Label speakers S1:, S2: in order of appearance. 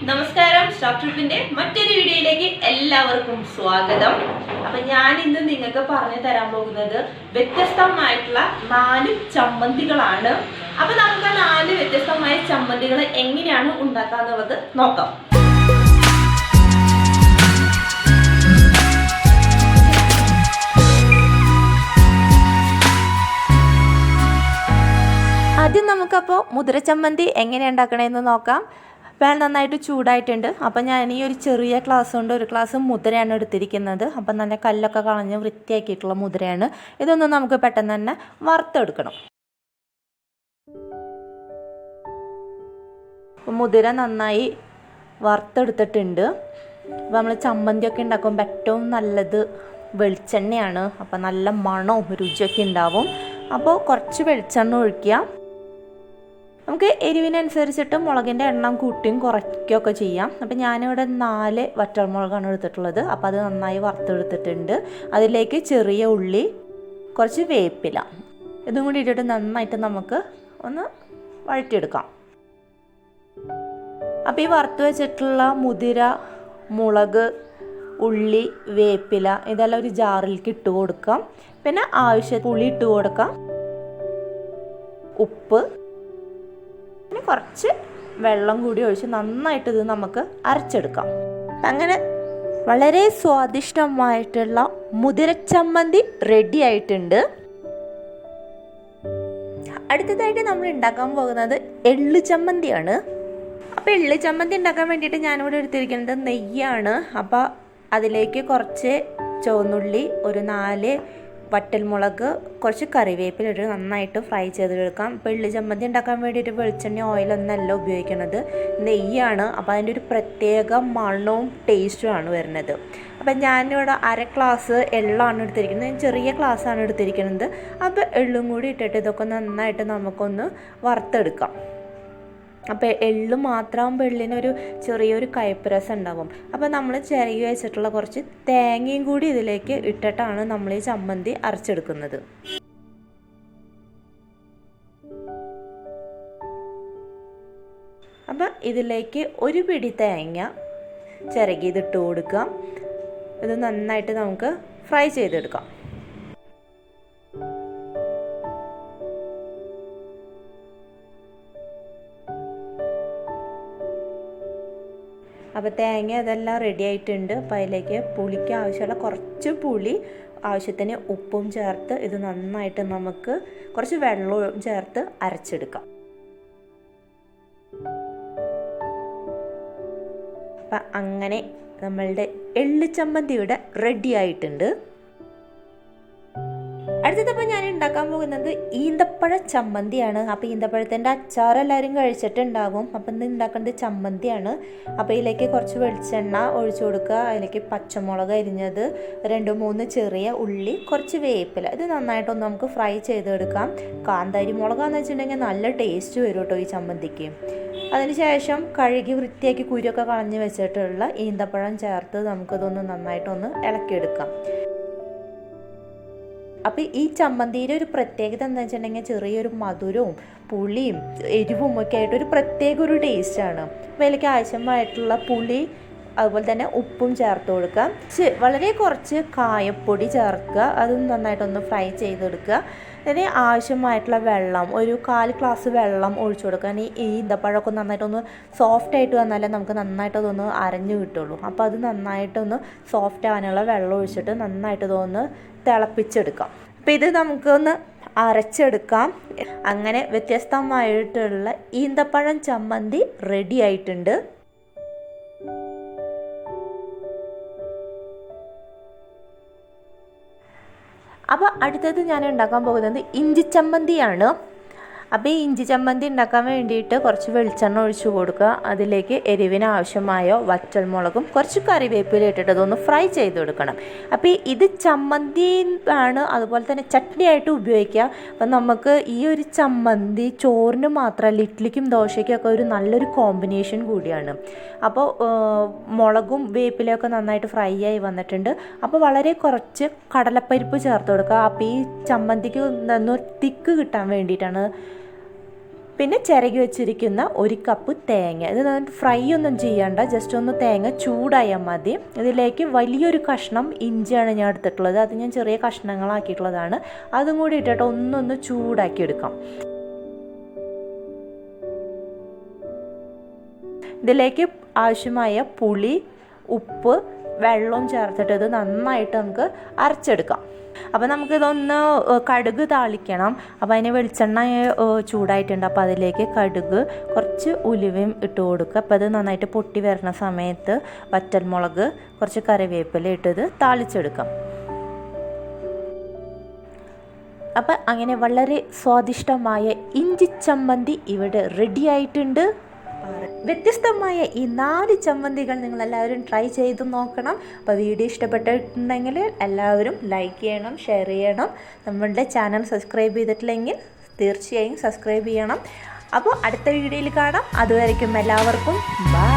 S1: നമസ്കാരം. സ്റ്റോക്ട്രിപ്പിന്റെ മറ്റൊരു വീഡിയോയിലേക്ക് എല്ലാവർക്കും സ്വാഗതം. അപ്പൊ ഞാൻ ഇന്ന് നിങ്ങൾക്ക് പറഞ്ഞു തരാൻ പോകുന്നത് വ്യത്യസ്തമായിട്ടുള്ള 4 ചമ്മന്തികളാണ്. അപ്പൊ നമുക്ക് ആ 4 വ്യത്യസ്തമായ ചമ്മന്തികൾ എങ്ങനെയാണ് ഉണ്ടാക്കാന്നുള്ളത് നോക്കാം. ആദ്യം നമുക്കപ്പോൾ മുതിര ചമ്മന്തി എങ്ങനെ ഉണ്ടാക്കണമെന്ന് നോക്കാം. പാൻ നന്നായിട്ട് ചൂടായിട്ടുണ്ട്. അപ്പം ഞാൻ ഈ ഒരു ചെറിയ ഗ്ലാസ് കൊണ്ട് ഒരു ഗ്ലാസ് മുതിരയാണ് എടുത്തിരിക്കുന്നത്. അപ്പം നല്ല കല്ലൊക്കെ കളഞ്ഞ് വൃത്തിയാക്കിയിട്ടുള്ള മുതിരയാണ്. ഇതൊന്നും നമുക്ക് പെട്ടെന്ന് തന്നെ വറുത്തെടുക്കണം. മുതിര നന്നായി വറുത്തെടുത്തിട്ടുണ്ട്. അപ്പോൾ നമ്മൾ ചമ്മന്തിയൊക്കെ ഉണ്ടാക്കുമ്പോൾ ഏറ്റവും നല്ലത് വെളിച്ചെണ്ണയാണ്. അപ്പം നല്ല മണവും രുചിയൊക്കെ ഉണ്ടാവും. അപ്പോൾ കുറച്ച് വെളിച്ചെണ്ണ ഒഴിക്കുക. നമുക്ക് എരിവിനനുസരിച്ചിട്ട് മുളകിൻ്റെ എണ്ണം കൂട്ടിയും കുറയ്ക്കുകയൊക്കെ ചെയ്യാം. അപ്പം ഞാനിവിടെ 4 വറ്റൽമുളകാണ് എടുത്തിട്ടുള്ളത്. അപ്പോൾ അത് നന്നായി വറുത്തെടുത്തിട്ടുണ്ട്. അതിലേക്ക് ചെറിയ ഉള്ളി, കുറച്ച് വേപ്പില, ഇതും കൂടി ഇട്ടിട്ട് നന്നായിട്ട് നമുക്ക് ഒന്ന് വഴറ്റിയെടുക്കാം. അപ്പോൾ ഈ വറുത്ത് വെച്ചിട്ടുള്ള മുതിര, മുളക്, ഉള്ളി, വേപ്പില ഇതെല്ലാം ഒരു ജാറിലേക്ക് ഇട്ട് കൊടുക്കാം. പിന്നെ ആവശ്യം പുളി ഇട്ട് കൊടുക്കാം, ഉപ്പ്, പിന്നെ കുറച്ച് വെള്ളം കൂടി ഒഴിച്ച് നന്നായിട്ട് ഇത് നമുക്ക് അരച്ചെടുക്കാം. അങ്ങനെ വളരെ സ്വാദിഷ്ടമായിട്ടുള്ള മുതിരച്ചമ്മന്തി റെഡി ആയിട്ടുണ്ട്. അടുത്തതായിട്ട് നമ്മൾ ഉണ്ടാക്കാൻ പോകുന്നത് എള്ളു ചമ്മന്തിയാണ്. അപ്പോൾ എള്ളു ചമ്മന്തി ഉണ്ടാക്കാൻ വേണ്ടിയിട്ട് ഞാനിവിടെ എടുത്തിരിക്കുന്നത് നെയ്യാണ്. അപ്പോൾ അതിലേക്ക് കുറച്ച് ചുവന്നുള്ളി, ഒരു 4 വറ്റൽമുളക്, കുറച്ച് കറിവേപ്പില ഇട്ട് നന്നായിട്ട് ഫ്രൈ ചെയ്തെടുക്കാം. ഇപ്പോൾ എള്ളു ചമ്മന്തി ഉണ്ടാക്കാൻ വേണ്ടിയിട്ട് വെളിച്ചെണ്ണ ഓയിലൊന്നല്ല ഉപയോഗിക്കുന്നത്, നെയ്യാണ്. അപ്പോൾ അതിൻ്റെ ഒരു പ്രത്യേക മണവും ടേസ്റ്റുമാണ് വരുന്നത്. അപ്പം ഞാനിവിടെ 1/2 ഗ്ലാസ് എള്ളാണ് എടുത്തിരിക്കുന്നത്. ചെറിയ ഗ്ലാസ്സാണ് എടുത്തിരിക്കുന്നത്. അപ്പോൾ എള്ളും കൂടി ഇട്ടിട്ട് ഇതൊക്കെ നന്നായിട്ട് നമുക്കൊന്ന് വറുത്തെടുക്കാം. അപ്പോൾ എള്ള് മാത്രമാകുമ്പോൾ എള്ളിനൊരു ചെറിയൊരു കയ്പ്പ് രസം ഉണ്ടാവും. അപ്പോൾ നമ്മൾ ചിരകി വെച്ചിട്ടുള്ള കുറച്ച് തേങ്ങയും കൂടി ഇതിലേക്ക് ഇട്ടിട്ടാണ് നമ്മൾ ഈ ചമ്മന്തി അരച്ചെടുക്കുന്നത്. അപ്പം ഇതിലേക്ക് ഒരു പിടി തേങ്ങ ചിരകി ഇതിട്ട് കൊടുക്കാം. ഇത് നന്നായിട്ട് നമുക്ക് ഫ്രൈ ചെയ്തെടുക്കാം. അപ്പോൾ തേങ്ങ അതെല്ലാം റെഡി ആയിട്ടുണ്ട്. അപ്പോൾ അതിലേക്ക് പുളിക്ക് ആവശ്യമുള്ള കുറച്ച് പുളി, ആവശ്യത്തിന് ഉപ്പും ചേർത്ത് ഇത് നന്നായിട്ട് നമുക്ക് കുറച്ച് വെള്ളവും ചേർത്ത് അരച്ചെടുക്കാം. അപ്പം അങ്ങനെ നമ്മളുടെ എള്ളു ചമ്മന്തി ഇവിടെ റെഡി ആയിട്ടുണ്ട്. അടുത്തതപ്പോൾ ഞാൻ ഉണ്ടാക്കാൻ പോകുന്നത് ഈന്തപ്പഴ ചമ്മന്തിയാണ്. അപ്പോൾ ഈന്തപ്പഴത്തിൻ്റെ അച്ചാർ എല്ലാവരും കഴിച്ചിട്ടുണ്ടാകും. അപ്പം ഇത് ഉണ്ടാക്കേണ്ടത് ചമ്മന്തിയാണ്. അപ്പോൾ ഇതിലേക്ക് കുറച്ച് വെളിച്ചെണ്ണ ഒഴിച്ചു കൊടുക്കുക. അതിലേക്ക് പച്ചമുളക് അരിഞ്ഞത്, 2-3 ചെറിയ ഉള്ളി, കുറച്ച് വേപ്പില, ഇത് നന്നായിട്ടൊന്ന് നമുക്ക് ഫ്രൈ ചെയ്തെടുക്കാം. കാന്താരി മുളകാന്ന് വെച്ചിട്ടുണ്ടെങ്കിൽ നല്ല ടേസ്റ്റ് വരും കേട്ടോ ഈ ചമ്മന്തിക്ക്. അതിനുശേഷം കഴുകി വൃത്തിയാക്കി കുരുവൊക്കെ കളഞ്ഞ് വെച്ചിട്ടുള്ള ഈന്തപ്പഴം ചേർത്ത് നമുക്കിതൊന്ന് നന്നായിട്ടൊന്ന് ഇളക്കിയെടുക്കാം. അപ്പോൾ ഈ ചമ്മന്തിയുടെ ഒരു പ്രത്യേകത എന്താ വെച്ചിട്ടുണ്ടെങ്കിൽ ചെറിയൊരു മധുരവും പുളിയും എരിവും ഒക്കെ ആയിട്ട് ഒരു പ്രത്യേക ഒരു ടേസ്റ്റാണ്. അപ്പോൾ അതിലേക്ക് ആവശ്യമായിട്ടുള്ള പുളി അതുപോലെ തന്നെ ഉപ്പും ചേർത്ത് കൊടുക്കാം. വളരെ കുറച്ച് കായപ്പൊടി ചേർക്കുക. അതും നന്നായിട്ടൊന്ന് ഫ്രൈ ചെയ്തെടുക്കുക. അതിന് ആവശ്യമായിട്ടുള്ള വെള്ളം, ഒരു 1/4 ഗ്ലാസ് വെള്ളം ഒഴിച്ചു കൊടുക്കുക. ഈ ഈന്തപ്പഴമൊക്കെ നന്നായിട്ടൊന്ന് സോഫ്റ്റായിട്ട് വന്നാലേ നമുക്ക് നന്നായിട്ടതൊന്ന് അരഞ്ഞു കിട്ടുള്ളൂ. അപ്പോൾ അത് നന്നായിട്ടൊന്ന് സോഫ്റ്റ് ആവാനുള്ള വെള്ളം ഒഴിച്ചിട്ട് നന്നായിട്ട് ഇതൊന്ന് തിളപ്പിച്ചെടുക്കാം. അപ്പോൾ ഇത് നമുക്കൊന്ന് അരച്ചെടുക്കാം. അങ്ങനെ വ്യത്യസ്തമായിട്ടുള്ള ഈന്തപ്പഴം ചമ്മന്തി റെഡി ആയിട്ടുണ്ട്. അപ്പോൾ അടുത്തത് ഞാൻ ഉണ്ടാക്കാൻ പോകുന്നത് ഇഞ്ചി ചമ്മന്തിയാണ്. അപ്പോൾ ഈ ഇഞ്ചി ചമ്മന്തി ഉണ്ടാക്കാൻ വേണ്ടിയിട്ട് കുറച്ച് വെളിച്ചെണ്ണ ഒഴിച്ചു കൊടുക്കുക. അതിലേക്ക് എരിവിന് ആവശ്യമായ വറ്റൽമുളകും കുറച്ച് കറിവേപ്പില ഇട്ടിട്ട് അതൊന്ന് ഫ്രൈ ചെയ്ത് കൊടുക്കണം. അപ്പോൾ ഇത് ചമ്മന്തി ആണ്, അതുപോലെ തന്നെ ചട്നി ആയിട്ട് ഉപയോഗിക്കുക. അപ്പം നമുക്ക് ഈ ഒരു ചമ്മന്തി ചോറിന് മാത്രമല്ല ഇഡ്ഡലിക്കും ദോശയ്ക്കും ഒക്കെ ഒരു നല്ലൊരു കോമ്പിനേഷൻ കൂടിയാണ്. അപ്പോൾ മുളകും വേപ്പിലയൊക്കെ നന്നായിട്ട് ഫ്രൈ ആയി വന്നിട്ടുണ്ട്. അപ്പോൾ വളരെ കുറച്ച് കടലപ്പരിപ്പ് ചേർത്ത് കൊടുക്കുക. അപ്പോൾ ഈ ചമ്മന്തിക്ക് തിക്ക് കിട്ടാൻ വേണ്ടിയിട്ടാണ്. പിന്നെ ചിരകി വെച്ചിരിക്കുന്ന 1 കപ്പ് തേങ്ങ. ഇത് നന്നായിട്ട് ഫ്രൈ ഒന്നും ചെയ്യണ്ട, ജസ്റ്റ് ഒന്ന് തേങ്ങ ചൂടായാൽ മതി. ഇതിലേക്ക് വലിയൊരു കഷ്ണം ഇഞ്ചിയാണ് ഞാൻ എടുത്തിട്ടുള്ളത്. അത് ഞാൻ ചെറിയ കഷ്ണങ്ങളാക്കിയിട്ടുള്ളതാണ്. അതും കൂടി ഇട്ടിട്ട് ഒന്നൊന്ന് ചൂടാക്കി എടുക്കാം. ഇതിലേക്ക് ആവശ്യമായ പുളി, ഉപ്പ്, വെള്ളവും ചേർത്തിട്ട് ഇത് നന്നായിട്ട് നമുക്ക് അരച്ചെടുക്കാം. അപ്പോൾ നമുക്കിതൊന്ന് കടുക് താളിക്കണം. അപ്പോൾ അതിന് വെളിച്ചെണ്ണ ചൂടായിട്ടുണ്ട്. അപ്പോൾ അതിലേക്ക് കടുക്, കുറച്ച് ഉലുവയും ഇട്ട് കൊടുക്കുക. അപ്പോൾ അത് നന്നായിട്ട് പൊട്ടി വരുന്ന സമയത്ത് വറ്റൽമുളക്, കുറച്ച് കറിവേപ്പില ഇട്ടത് താളിച്ചെടുക്കാം. അപ്പം അങ്ങനെ വളരെ സ്വാദിഷ്ടമായ ഇഞ്ചി ചമ്മന്തി ഇവിടെ റെഡി ആയിട്ടുണ്ട്. വ്യത്യസ്തമായ ഈ 4 ചമ്മന്തികൾ നിങ്ങളെല്ലാവരും ട്രൈ ചെയ്ത് നോക്കണം. അപ്പോൾ വീഡിയോ ഇഷ്ടപ്പെട്ടിട്ടുണ്ടെങ്കിൽ എല്ലാവരും ലൈക്ക് ചെയ്യണം, ഷെയർ ചെയ്യണം. നമ്മളുടെ ചാനൽ സബ്സ്ക്രൈബ് ചെയ്തിട്ടില്ലെങ്കിൽ തീർച്ചയായും സബ്സ്ക്രൈബ് ചെയ്യണം. അപ്പോൾ അടുത്ത വീഡിയോയിൽ കാണാം. അതുവരയ്ക്കും എല്ലാവർക്കും ബൈ.